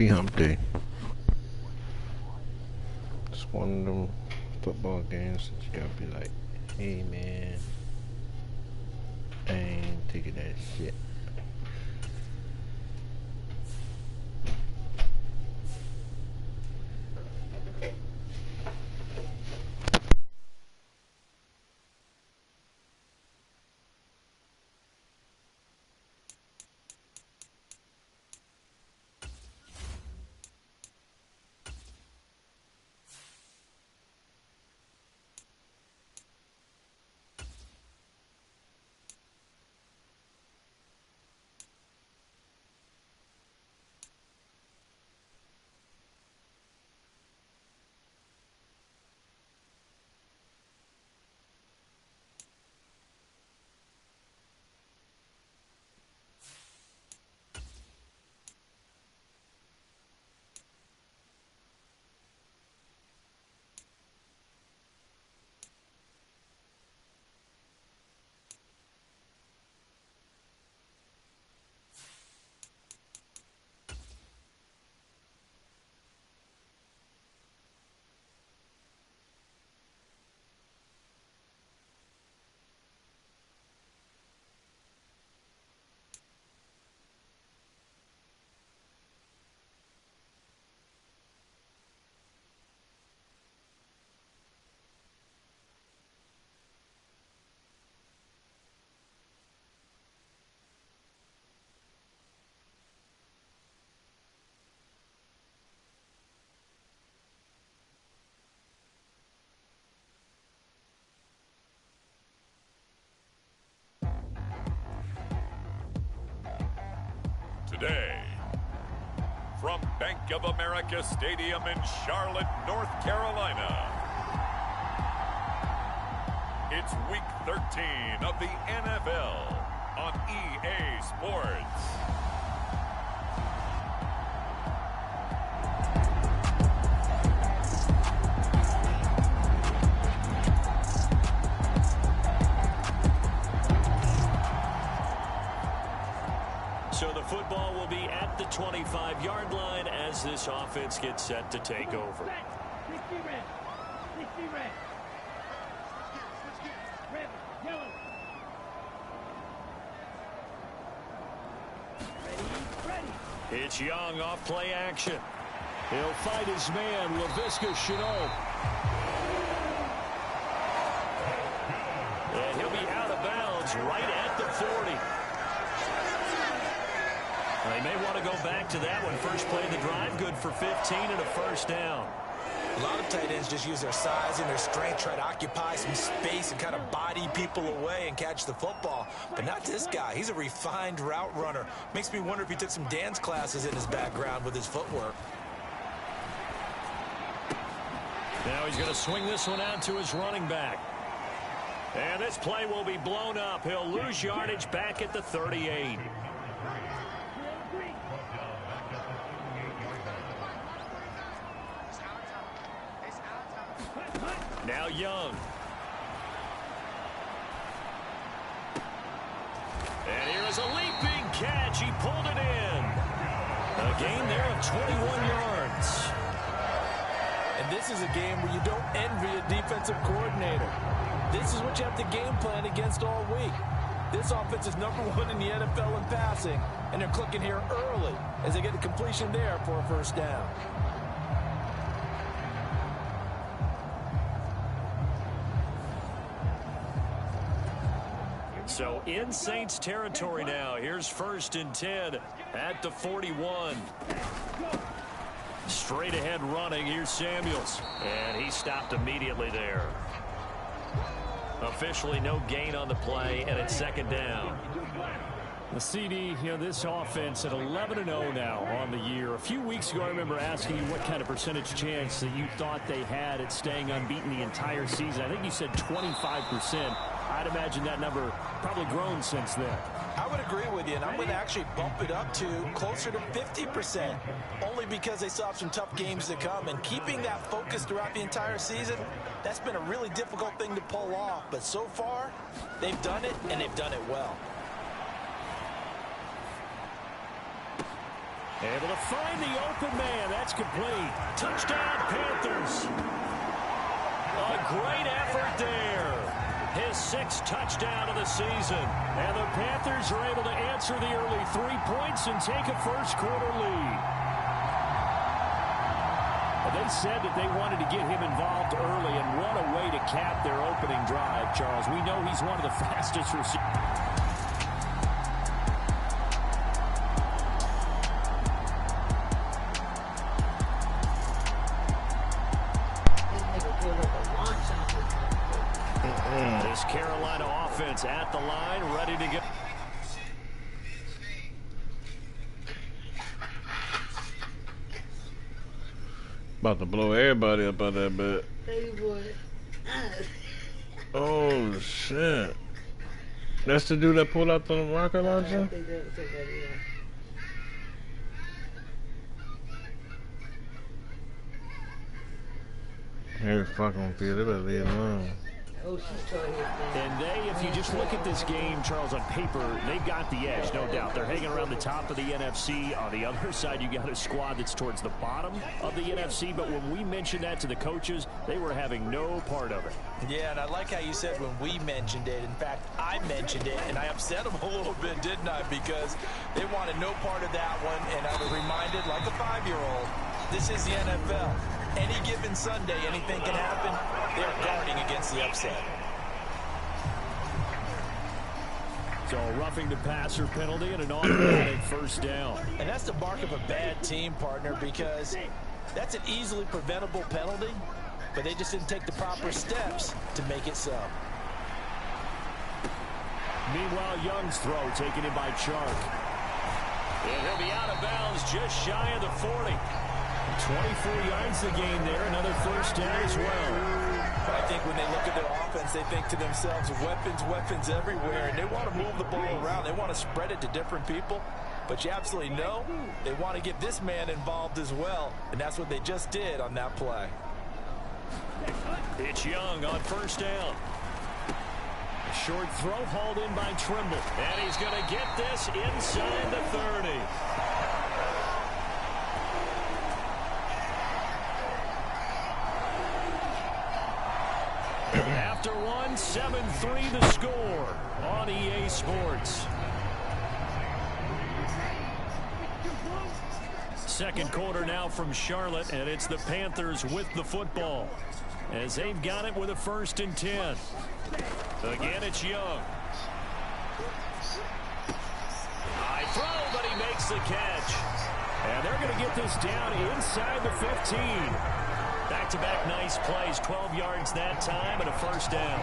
Happy Hump Day. It's one of them football games that you gotta be like, hey man, I ain't taking that shit. Today, from Bank of America Stadium in Charlotte, North Carolina, it's Week 13 of the NFL on EA Sports. So the football will be at the 25-yard line as this offense gets set to take over. It's Young off play action. He'll fight his man, Laviska Shenault. And he'll be out of bounds right at the 40. They may want to go back to that one. First play of the drive, good for 15 and a first down. A lot of tight ends just use their size and their strength, try to occupy some space and kind of body people away and catch the football. But not this guy. He's a refined route runner. Makes me wonder if he took some dance classes in his background with his footwork. Now he's going to swing this one out to his running back. And this play will be blown up. He'll lose yardage back at the 38. Now Young. And here is a leaping catch. He pulled it in. A gain there of 21 yards. And this is a game where you don't envy a defensive coordinator. This is what you have to game plan against all week. This offense is #1 in the NFL in passing, and they're clicking here early as they get the completion there for a first down. So in Saints territory now. Here's 1st and 10 at the 41. Straight ahead running. Here's Samuels. And he stopped immediately there. Officially no gain on the play, and it's 2nd down. The CD, this offense at 11-0 now on the year. A few weeks ago, I remember asking you what kind of percentage chance that you thought they had at staying unbeaten the entire season. I think you said 25%. I'd imagine that number probably grown since then. I would agree with you, and I'm going to actually bump it up to closer to 50%, only because they still have some tough games to come. And keeping that focus throughout the entire season, that's been a really difficult thing to pull off. But so far, they've done it, and they've done it well. Able to find the open man. That's complete. Touchdown, Panthers. A great effort there. His 6th touchdown of the season. And the Panthers are able to answer the early 3 points and take a first-quarter lead. They said that they wanted to get him involved early, and what a way to cap their opening drive, Charles. We know he's one of the fastest receivers. This Carolina offense at the line, ready to go. About to blow everybody up out that bed. Oh shit! That's the dude that pulled out the rocket launcher. Here, fucking feel. They better leave it alone. And they, if you just look at this game, Charles, on paper, they've got the edge, no doubt. They're hanging around the top of the NFC. On the other side, you got a squad that's towards the bottom of the NFC. But when we mentioned that to the coaches, they were having no part of it. Yeah, and I like how you said when we mentioned it. In fact, I mentioned it, and I upset them a little bit, didn't I? Because they wanted no part of that one, and I was reminded, like a 5-year-old, this is the NFL. Any given Sunday, anything can happen. They're guarding against the upset. So a roughing the passer penalty and an automatic first down. And that's the mark of a bad team, partner, because that's an easily preventable penalty, but they just didn't take the proper steps to make it so. Meanwhile, Young's throw taken in by Chark. And he'll be out of bounds just shy of the 40. 24 yards the gain there, another first down as well. But I think when they look at their offense, they think to themselves, weapons, weapons everywhere, and they want to move the ball around. They want to spread it to different people, but you absolutely know they want to get this man involved as well, and that's what they just did on that play. It's Young on first down. A short throw hauled in by Trimble, and he's going to get this inside the 30. After one, 7-3 the score on EA Sports. Second quarter now from Charlotte, and it's the Panthers with the football as they've got it with a 1st and 10. Again, it's Young. High throw, but he makes the catch. And they're going to get this down inside the 15. Back-to-back nice plays, 12 yards that time and a first down.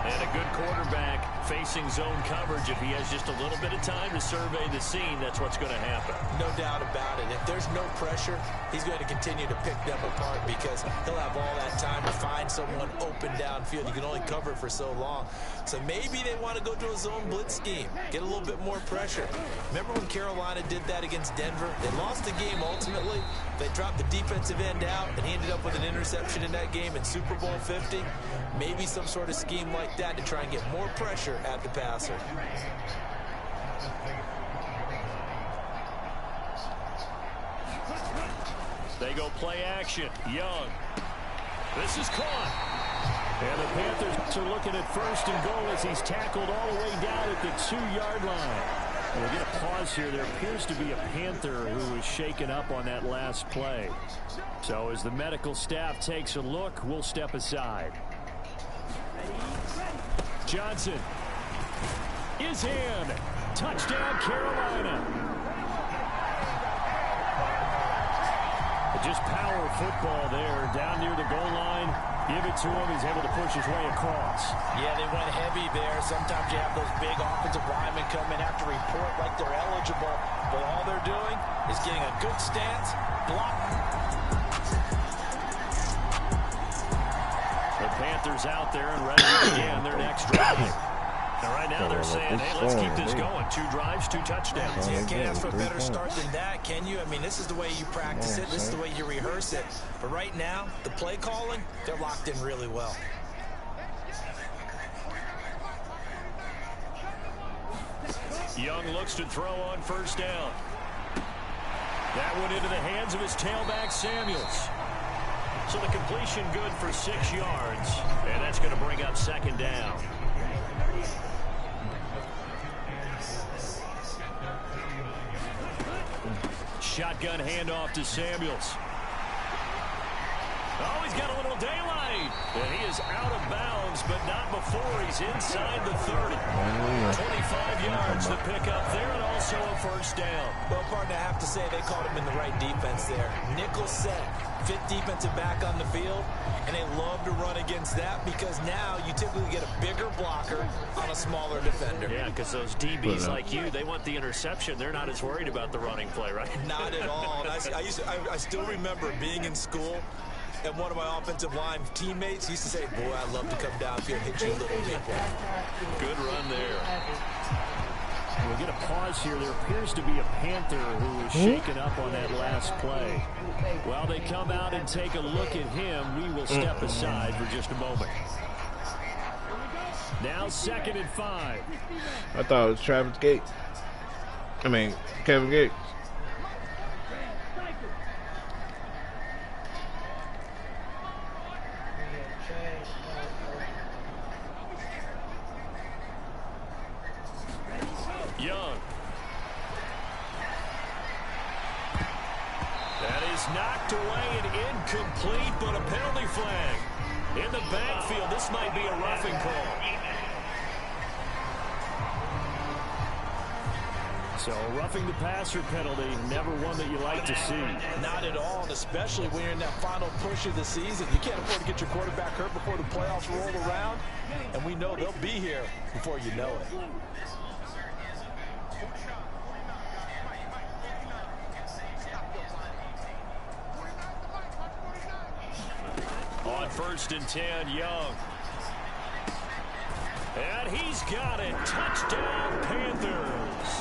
And a good quarterback facing zone coverage. If he has just a little bit of time to survey the scene, that's what's going to happen. No doubt about it. If there's no pressure, he's going to continue to pick them apart because he'll have all that time to find someone open downfield. You can only cover it for so long. So maybe they want to go to a zone blitz scheme, get a little bit more pressure. Remember when Carolina did that against Denver? They lost the game ultimately. They dropped the defensive end out, and he ended up with an interception in that game in Super Bowl 50. Maybe some sort of scheme like that to try and get more pressure at the passer. They go play action. Young. This is caught. And the Panthers are looking at 1st and goal as he's tackled all the way down at the 2-yard line. We'll get a pause here. There appears to be a Panther who was shaken up on that last play. So as the medical staff takes a look, we'll step aside. Johnson is in. Touchdown, Carolina. Just power football there down near the goal line. Give it to him. He's able to push his way across. Yeah, they went heavy there. Sometimes you have those big offensive linemen come in, have to report like they're eligible, but all they're doing is getting a good stance, block. The Panthers out there and ready to begin their next drive. And right now they're saying, hey, let's keep this going. 2 drives, 2 touchdowns. You can't ask for a better start than that, can you? I mean, this is the way you practice it. This is the way you rehearse it. But right now, the play calling, they're locked in really well. Young looks to throw on first down. That went into the hands of his tailback, Samuels. So the completion good for 6 yards, and that's going to bring up 2nd down. Shotgun handoff to Samuels. Oh, he's got a little daylight. And he is out of bounds, but not before he's inside the 30. 25 yards to pick up there, and also a 1st down. Well, partner, I have to say they called him in the right defense there. Nickel set, 5th defensive back on the field, and they love to run against that because now you typically get a bigger blocker on a smaller defender. Yeah, because those DBs like you, they want the interception. They're not as worried about the running play, right? Not at all. And I still remember being in school, and one of my offensive line teammates used to say, boy, I'd love to come downfield and hit you a little nipple. Good run there. We'll get a pause here. There appears to be a Panther who is shaken up on that last play. While they come out and take a look at him, we will step aside for just a moment. Now 2nd and 5. I thought it was Travis Gates. I mean, Kevin Gates. Young. That is knocked away and incomplete, but a penalty flag. In the backfield, this might be a roughing call. So roughing the passer penalty, never one that you like to see. Not at all, and especially when you're in that final push of the season. You can't afford to get your quarterback hurt before the playoffs roll around, and we know they'll be here before you know it. On 1st and 10, Young. And he's got it. Touchdown, Panthers.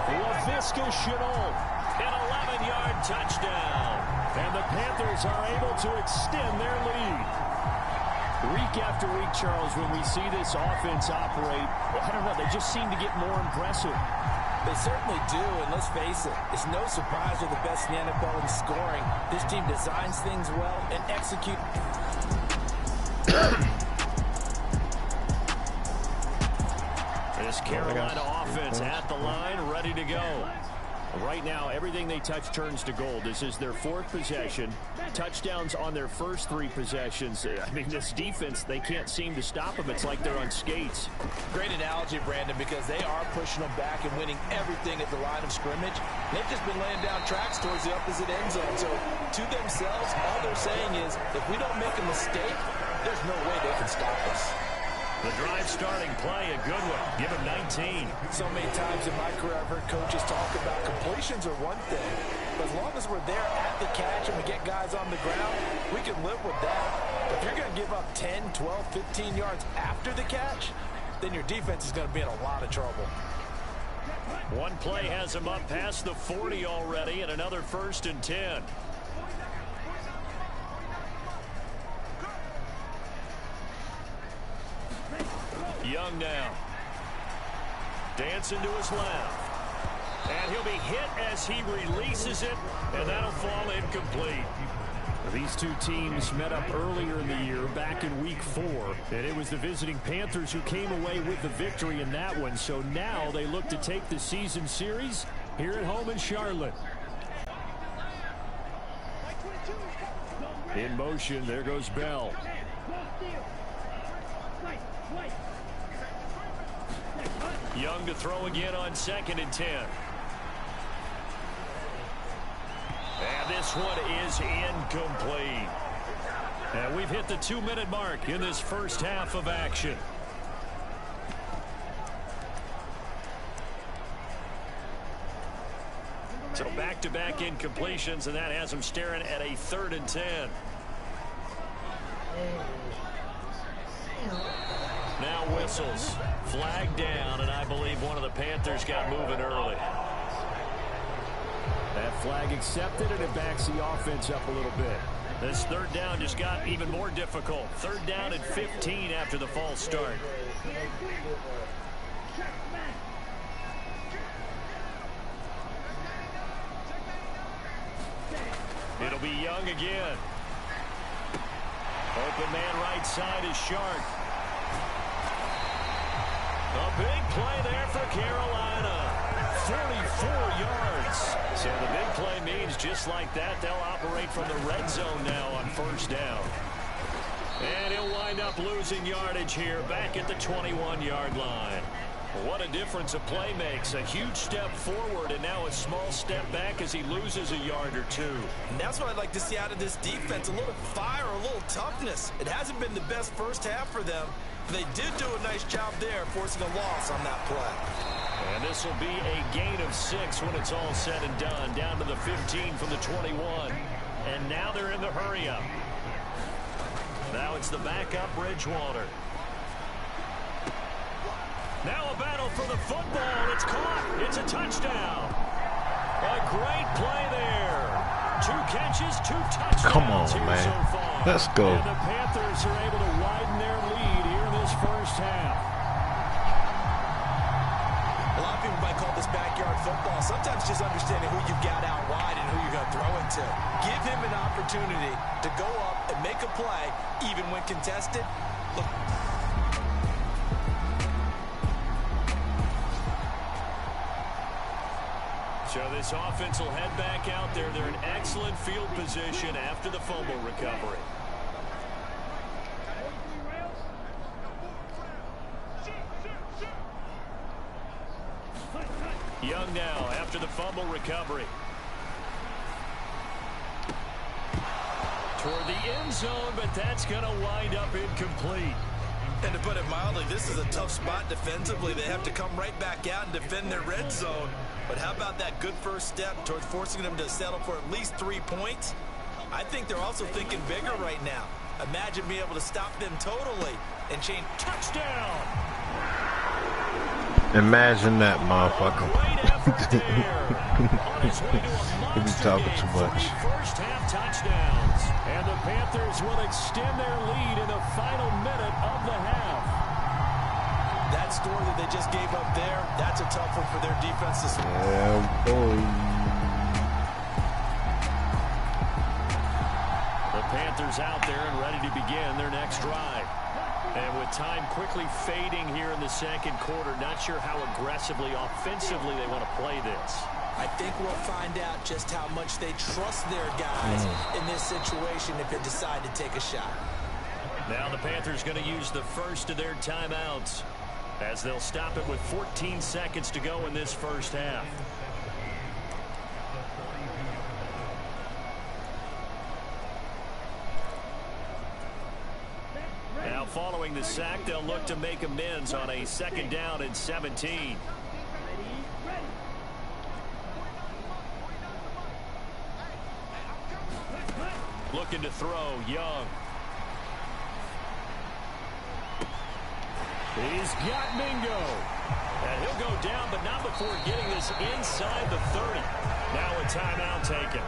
Laviska Shenault. An 11-yard touchdown. And the Panthers are able to extend their lead. Week after week, Charles, when we see this offense operate, I don't know, they just seem to get more impressive. They certainly do, and let's face it, it's no surprise they're the best in the NFL in scoring. This team designs things well and executes. This Carolina offense at the line, ready to go. Right now, everything they touch turns to gold. This is their 4th possession. Touchdowns on their first 3 possessions. I mean, this defense, they can't seem to stop them. It's like they're on skates. Great analogy, Brandon, because they are pushing them back and winning everything at the line of scrimmage. They've just been laying down tracks towards the opposite end zone. So, to themselves, all they're saying is, if we don't make a mistake, there's no way they can stop us. The drive starting play, a good one. Give him 19. So many times in my career I've heard coaches talk about completions are one thing. But as long as we're there at the catch and we get guys on the ground, we can live with that. But if you're going to give up 10, 12, 15 yards after the catch, then your defense is going to be in a lot of trouble. One play has him up past the 40 already, and another 1st and 10. Young now. Dancing to his left. And he'll be hit as he releases it, and that'll fall incomplete. These two teams met up earlier in the year, back in week 4. And it was the visiting Panthers who came away with the victory in that one. So now they look to take the season series here at home in Charlotte. In motion, there goes Bell. Young to throw again on 2nd and 10. And this one is incomplete. And we've hit the 2-minute mark in this first half of action. So back-to-back incompletions, and that has them staring at a 3rd and 10. Now whistles. Flag down, and I believe one of the Panthers got moving early. That flag accepted, and it backs the offense up a little bit. This 3rd down just got even more difficult. 3rd down and 15 after the false start. It'll be Young again. Open man right side is Shark. A big play there for Carolina. 44 yards. So the big play means just like that, they'll operate from the red zone now on first down. And he'll wind up losing yardage here back at the 21-yard line. What a difference a play makes. A huge step forward and now a small step back as he loses a yard or two. And that's what I'd like to see out of this defense. A little fire, a little toughness. It hasn't been the best first half for them. They did do a nice job there, forcing a loss on that play. And this will be a gain of 6 when it's all said and done. Down to the 15 from the 21. And now they're in the hurry-up. Now it's the backup Bridgewater. Now a battle for the football. It's caught. It's a touchdown. A great play there. 2 catches, 2 touchdowns. Come on, man. So far. Let's go. And the Panthers are able to widen their lead here in this first half. A lot of people might call this backyard football. Sometimes just understanding who you've got out wide and who you're going to throw it to. Give him an opportunity to go up and make a play, even when contested. Look. So this offense will head back out there. They're in excellent field position after the fumble recovery. Young now after the fumble recovery. Toward the end zone, but that's going to wind up incomplete. And to put it mildly, this is a tough spot defensively. They have to come right back out and defend their red zone. But how about that good first step towards forcing them to settle for at least 3 points? I think they're also thinking bigger right now. Imagine being able to stop them totally and change. Touchdown! Imagine that, motherfucker. He be talking too much. First half touchdowns. And the Panthers will extend their lead in the final minute of the half. That score that they just gave up there, that's a tough one for their defense this week. Yeah, boy. The Panthers out there and ready to begin their next drive. And with time quickly fading here in the second quarter, not sure how aggressively, offensively they want to play this. I think we'll find out just how much they trust their guys in this situation if they decide to take a shot. Now the Panthers going to use the first of their timeouts as they'll stop it with 14 seconds to go in this first half. Now following the sack, they'll look to make amends on a 2nd down and 17. Looking to throw, Young. He's got Mingo. And he'll go down, but not before getting this inside the 30. Now a timeout taken.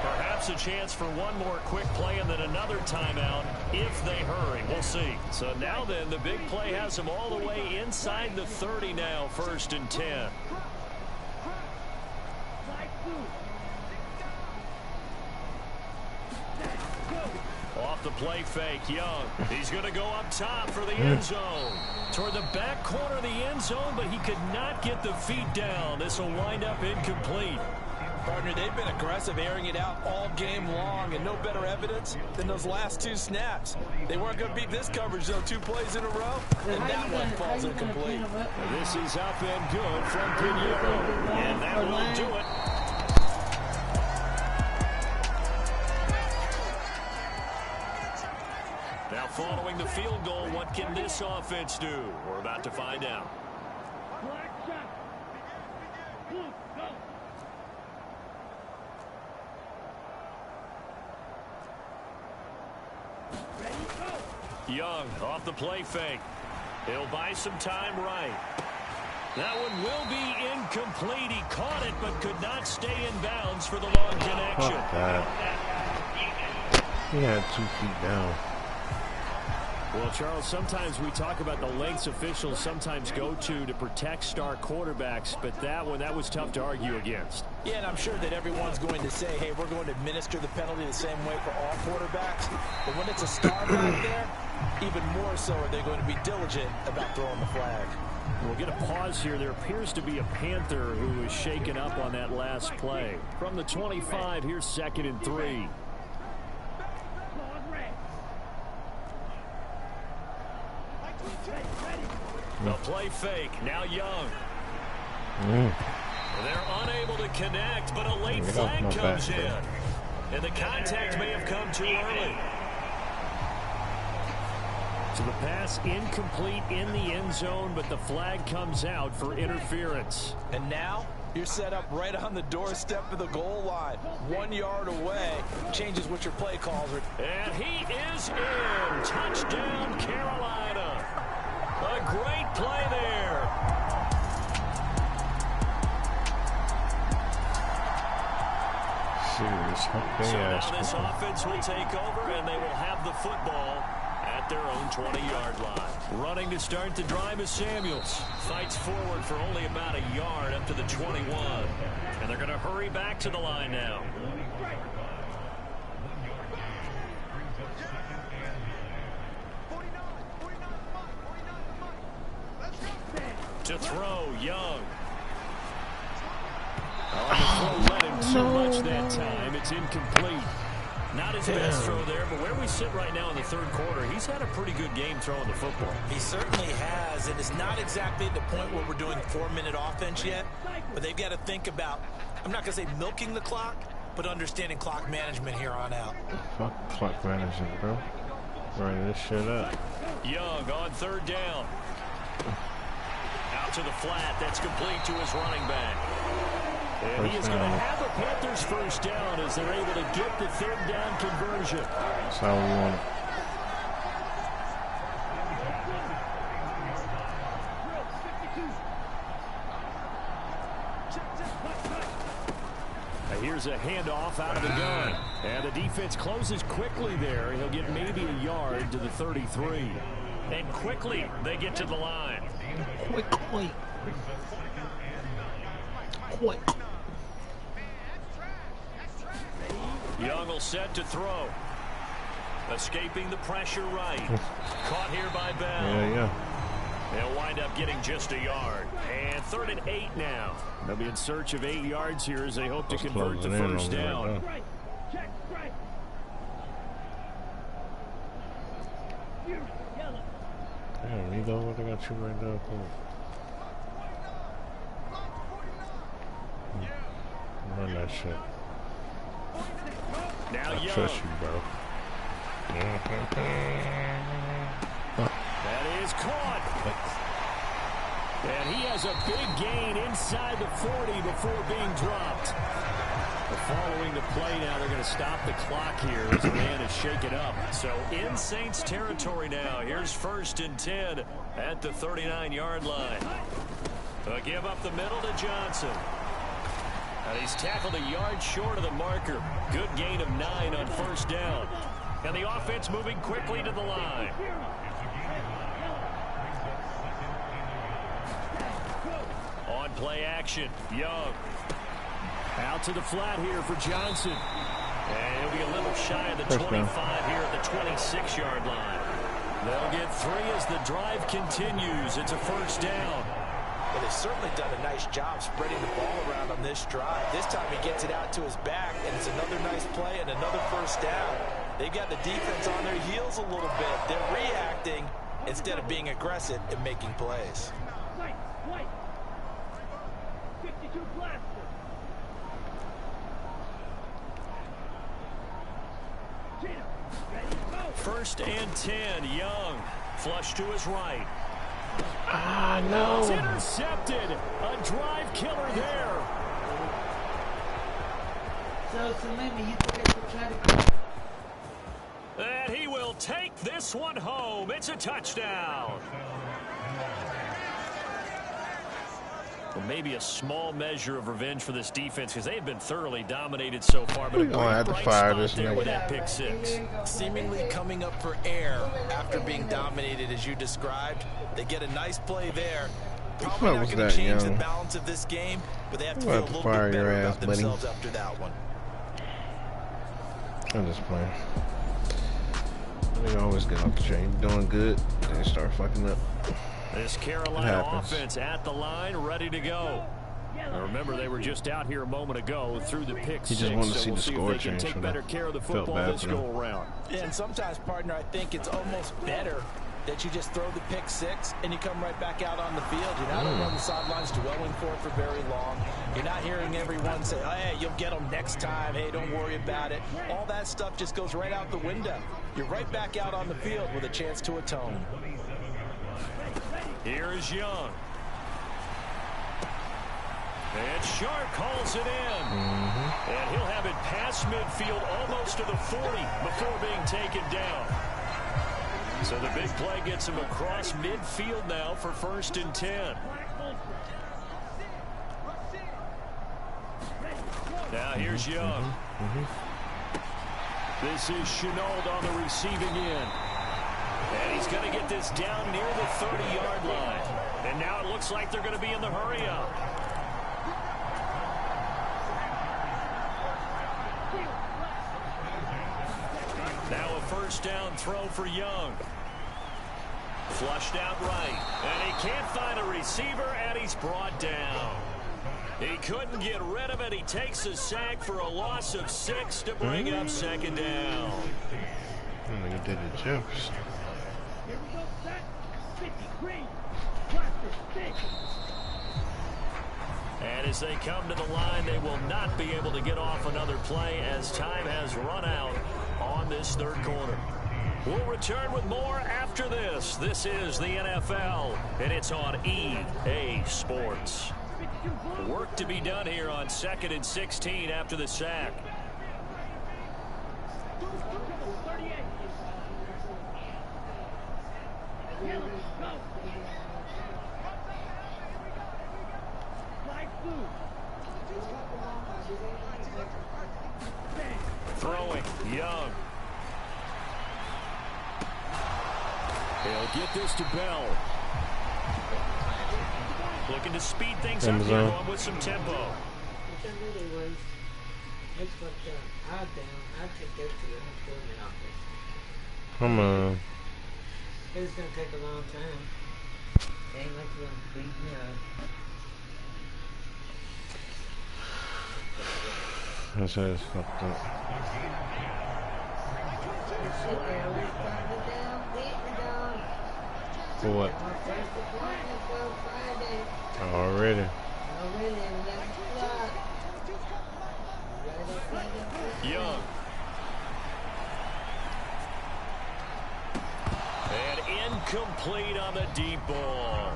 Perhaps a chance for one more quick play and then another timeout if they hurry. We'll see. So now then, the big play has them all the way inside the 30 now, 1st and 10. Off the play fake, Young. He's going to go up top for the end zone. Toward the back corner of the end zone, but he could not get the feet down. This will wind up incomplete. Partner, they've been aggressive, airing it out all game long, and no better evidence than those last 2 snaps. They weren't going to beat this coverage, though, 2 plays in a row, and that one falls incomplete. This is up and good from Pinheiro, and that will do it. Now following the field goal, what can this offense do? We're about to find out. Young off the play fake. He'll buy some time right. That one will be incomplete. He caught it but could not stay in bounds for the long connection. Fuck that. He had 2 feet down. Well, Charles, sometimes we talk about the lengths officials sometimes go to protect star quarterbacks, but that was tough to argue against. Yeah, and I'm sure that everyone's going to say, hey, we're going to administer the penalty the same way for all quarterbacks. But when it's a star back there, even more so are they going to be diligent about throwing the flag. We'll get a pause here. There appears to be a Panther who is shaken up on that last play. From the 25, here's 2nd and 3. The play fake. Now Young. They're unable to connect, but a late flag comes in. And the contact may have come too early. So the pass incomplete in the end zone, but the flag comes out for interference. And now you're set up right on the doorstep of the goal line. 1 yard away. Changes what your play calls are. And he is in. Touchdown, Carolina. A great play there. Serious. So now this offense will take over, and they will have the football at their own 20-yard line. Running to start the drive is Samuels. Fights forward for only about a yard up to the 21. And they're going to hurry back to the line now. To throw, Young. On the throw, let him too much that time. It's incomplete. Not his best throw there, but where we sit right now in the third quarter, he's had a pretty good game throwing the football. He certainly has, and it's not exactly at the point where we're doing 4-minute offense yet, but they've got to think about, I'm not going to say milking the clock, but understanding clock management here on out. Fuck clock management, bro. Running this shit up. Young on 3rd down. Out to the flat. That's complete to his running back. And he is going to have the Panthers first down as they're able to get the 3rd down conversion. That's how we want it. Here's a handoff out of the gun. And the defense closes quickly there. He'll get maybe a yard to the 33. And quickly they get to the line. Quick. Young will set to throw. Escaping the pressure right. Caught here by Bell. Yeah. They'll wind up getting just a yard. And 3rd and 8 now. They'll be in search of 8 yards here as they hope to convert the first down. Damn, you know what I got you right now. Run that shit. Now I Young. trust you, bro. That is caught. And he has a big gain inside the 40 before being dropped. Following the play now, they're going to stop the clock here as the man is shaken up. So in Saints territory now. Here's 1st and 10 at the 39-yard line. A give up the middle to Johnson. And he's tackled a yard short of the marker. Good gain of 9 on 1st down. And the offense moving quickly to the line. On play action, Young. Out to the flat here for Johnson. And he'll be a little shy of the 25 here at the 26-yard line. They'll get 3 as the drive continues. It's a 1st down. Well, they've certainly done a nice job spreading the ball around on this drive. This time he gets it out to his back, and it's another nice play and another 1st down. They've got the defense on their heels a little bit. They're reacting instead of being aggressive and making plays. 52 blaster. First and 10, Young. Flush to his right. No. It's intercepted. A drive killer there. And he will take this one home. It's a touchdown. Well, maybe a small measure of revenge for this defense because they've been thoroughly dominated so far. But We're gonna have to fire this there with nigga. that pick six. Seemingly coming up for air after being dominated as you described. They get a nice play there. Probably What not was going that, to change young? the balance of this game, but they have to We'll feel a have to little fire bit your better ass, about buddy. themselves after that one. I'm just playing. They always get off the train doing good, then start fucking up. This Carolina offense at the line, ready to go. Now remember, they were just out here a moment ago through the pick You six. just wanted to so see we'll the see score if they can change take from better that. care of the Felt football bad this for them. go around. And sometimes, partner, I think it's almost better that you just throw the pick six and you come right back out on the field. You're not on the sidelines dwelling for it for very long. You're not hearing everyone say, hey, you'll get them next time. Hey, don't worry about it. All that stuff just goes right out the window. You're right back out on the field with a chance to atone. Here is Young. And Shark calls it in. And he'll have it past midfield almost to the 40 before being taken down. So the big play gets him across midfield now for 1st and 10. Now here's Young. This is Chenault on the receiving end. And he's going to get this down near the 30-yard line. And now it looks like they're going to be in the hurry-up. Now a 1st down throw for Young. Flushed out right. And he can't find a receiver, and he's brought down. He couldn't get rid of it. He takes a sack for a loss of 6 to bring up 2nd down. I think he did it, Jefferson. Here we go, set. 53. Blaster 6. And as they come to the line, they will not be able to get off another play as time has run out on this 3rd quarter. We'll return with more after this. This is the NFL, and it's on EA Sports. Work to be done here on 2nd and 16 after the sack. 38. Yellow, go. Flag blue. Throwing, Young. He'll get this to Bell. Looking to speed things up here on with some tempo. Come on. It's gonna take a long time. Ain't like you're gonna beat me up. That's how it's fucked up. For what? Already. Young. And incomplete on the deep ball.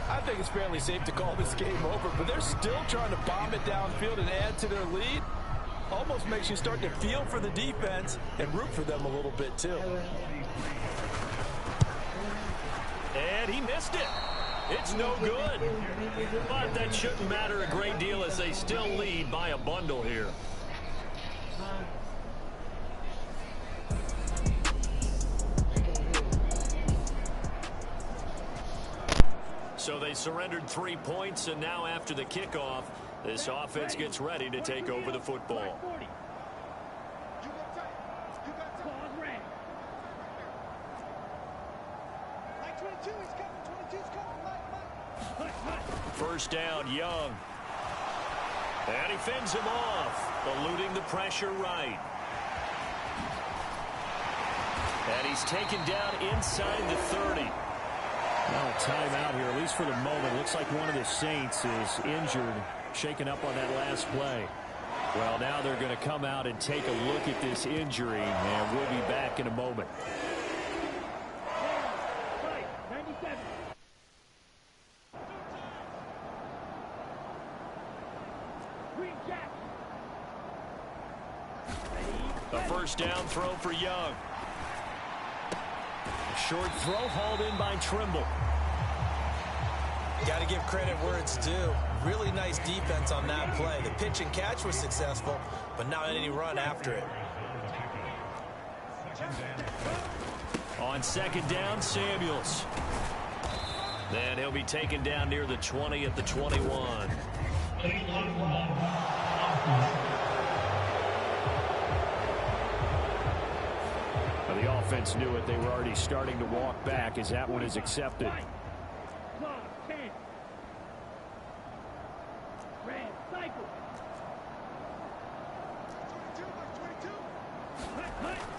I think it's fairly safe to call this game over, but they're still trying to bomb it downfield and add to their lead. Almost makes you start to feel for the defense and root for them a little bit, too. And he missed it. It's no good. But that shouldn't matter a great deal as they still lead by a bundle here. So they surrendered 3 points, and now after the kickoff, this offense gets ready to take over the football. 40. Ball red. 22 is coming. 22 is coming. 1st down, Young. And he fends him off, eluding the pressure right. And he's taken down inside the 30. Now timeout here, at least for the moment. Looks like one of the Saints is injured, shaken up on that last play. Well, now they're going to come out and take a look at this injury, and we'll be back in a moment. 97. Green Jack. A 1st down throw for Young. A short throw hauled in by Trimble. Got to give credit where it's due. Really nice defense on that play. The pitch and catch was successful, but not any run after it. On second down, Samuels. Then he'll be taken down near the 20 at the 21. The offense knew it. They were already starting to walk back as that one is accepted.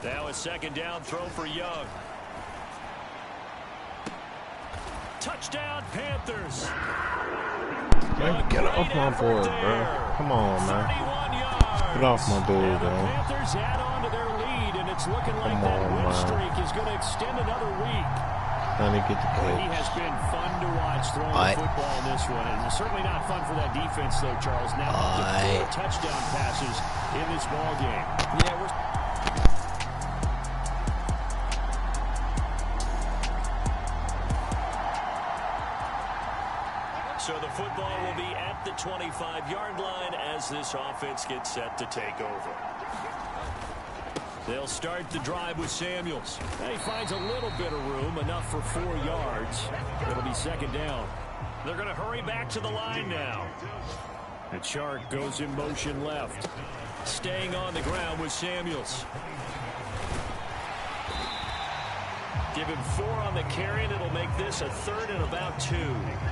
Now a second down throw for Young. Touchdown, Panthers. Man, get off my board, bro. Come on, man. Get off my dude, bro. The Panthers add on to their lead, and it's looking like that win streak is going to extend another week. Trying to get the catch. He has been fun to watch throwing the football in this one. And it's certainly not fun for that defense, though, Charles. Now up to 4 touchdown passes in this ball game. Yeah, we're... So the football will be at the 25-yard line as this offense gets set to take over. They'll start the drive with Samuels. And he finds a little bit of room, enough for 4 yards. It'll be second down. They're going to hurry back to the line now. And Chark goes in motion left. Staying on the ground with Samuels. Give him 4 on the carry, and it'll make this a 3rd and about 2.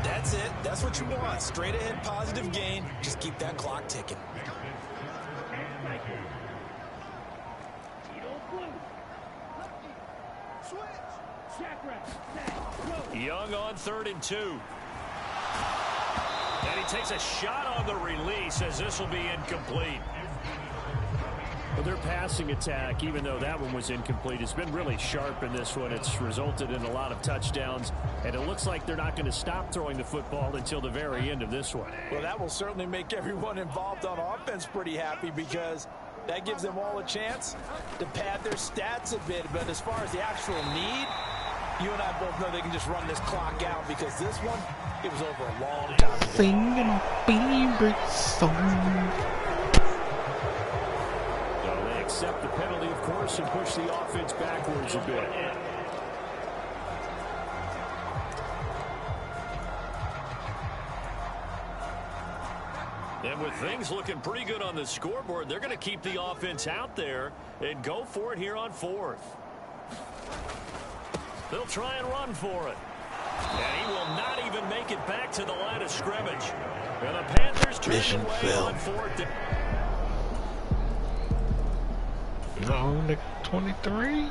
That's it. That's what you want. Straight ahead positive gain. Just keep that clock ticking. Young on 3rd and 2. And he takes a shot on the release as this will be incomplete. Well, their passing attack, even though that one was incomplete, has been really sharp in this one. It's resulted in a lot of touchdowns, and it looks like they're not going to stop throwing the football until the very end of this one. Well, that will certainly make everyone involved on offense pretty happy because that gives them all a chance to pad their stats a bit. But as far as the actual need, you and I both know they can just run this clock out because this one, it was over a long time ago. Singing my favorite song. Accept the penalty, of course, and push the offense backwards a bit. And with things looking pretty good on the scoreboard, they're going to keep the offense out there and go for it here on 4th. They'll try and run for it. And he will not even make it back to the line of scrimmage. And the Panthers turn away on 4th. No, the 23.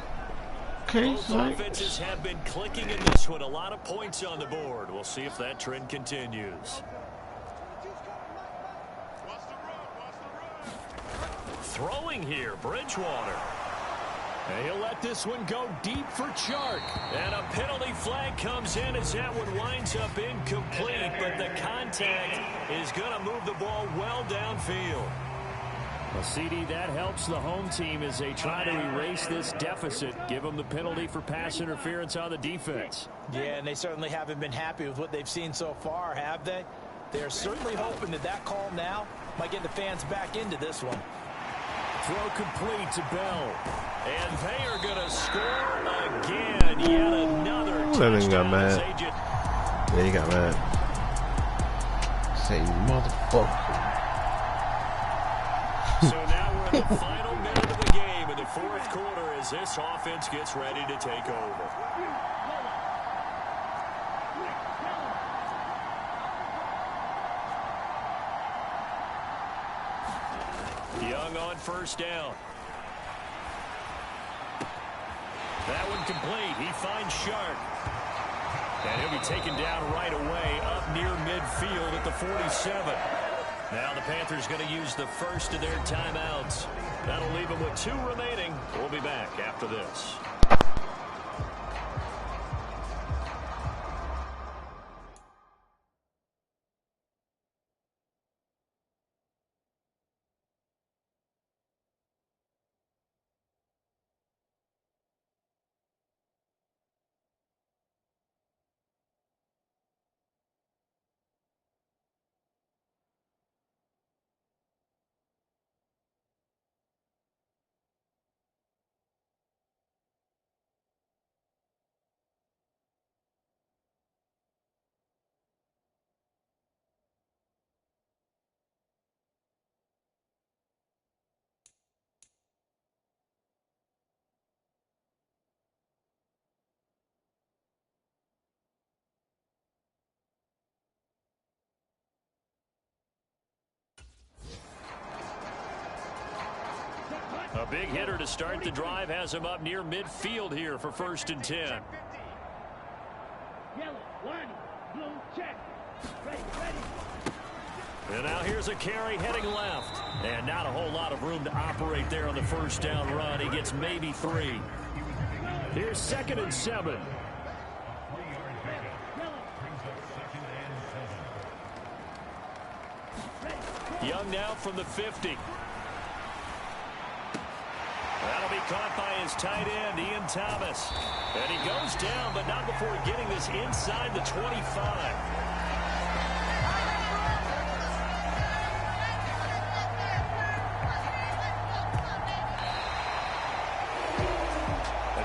Okay, both offenses have been clicking in this one. A lot of points on the board. We'll see if that trend continues. Throwing here, Bridgewater. And he'll let this one go deep for Chark. And a penalty flag comes in as that one winds up incomplete, but the contact is going to move the ball well downfield. Well, CD, that helps the home team as they try to erase this deficit. Give them the penalty for pass interference on the defense. Yeah, and they certainly haven't been happy with what they've seen so far, have they? They're certainly hoping that that call now might get the fans back into this one. Throw complete to Bell. And they are going to score again. Yet another touchdown. He got mad. Yeah, he got mad. Say, motherfucker. So now we're in the final minute of the game in the 4th quarter as this offense gets ready to take over. Young on 1st down. That one complete. He finds Chark. And he'll be taken down right away up near midfield at the 47. Now the Panthers going to use the first of their timeouts. That'll leave them with 2 remaining. We'll be back after this. A big hitter to start the drive has him up near midfield here for 1st and 10. Yellow, line, blue, check. Ready. And now here's a carry heading left. And not a whole lot of room to operate there on the 1st down run. He gets maybe 3. Here's 2nd and 7. Young now from the 50. That'll be caught by his tight end, Ian Thomas. And he goes down, but not before getting this inside the 25.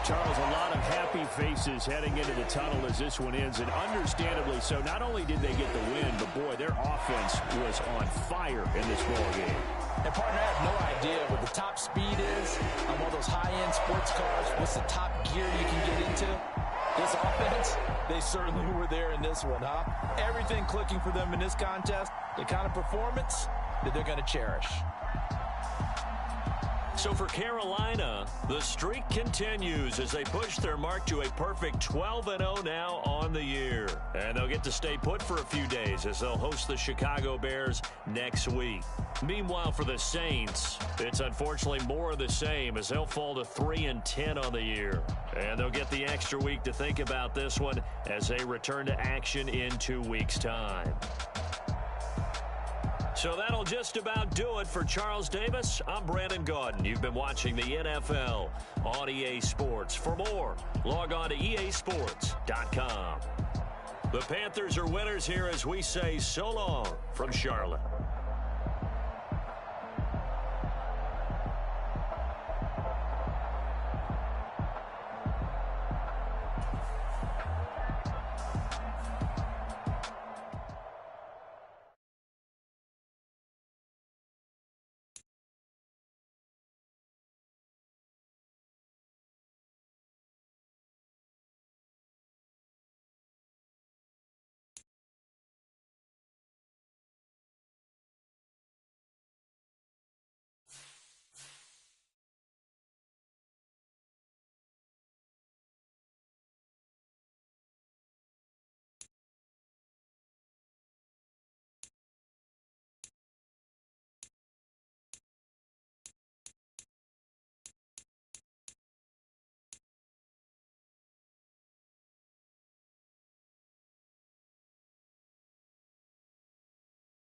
Charles, a lot of happy faces heading into the tunnel as this one ends, and understandably so. Not only did they get the win, but boy, their offense was on fire in this ball game. And partner, I have no idea what the top speed is on one of those high-end sports cars. What's the top gear you can get into? This offense, they certainly were there in this one, huh? Everything clicking for them in this contest, the kind of performance that they're going to cherish. So for Carolina, the streak continues as they push their mark to a perfect 12-0 now on the year. And they'll get to stay put for a few days as they'll host the Chicago Bears next week. Meanwhile, for the Saints, it's unfortunately more of the same as they'll fall to 3-10 on the year. And they'll get the extra week to think about this one as they return to action in 2 weeks' time. So that'll just about do it for Charles Davis. I'm Brandon Gaudin. You've been watching the NFL on EA Sports. For more, log on to easports.com. The Panthers are winners here as we say so long from Charlotte.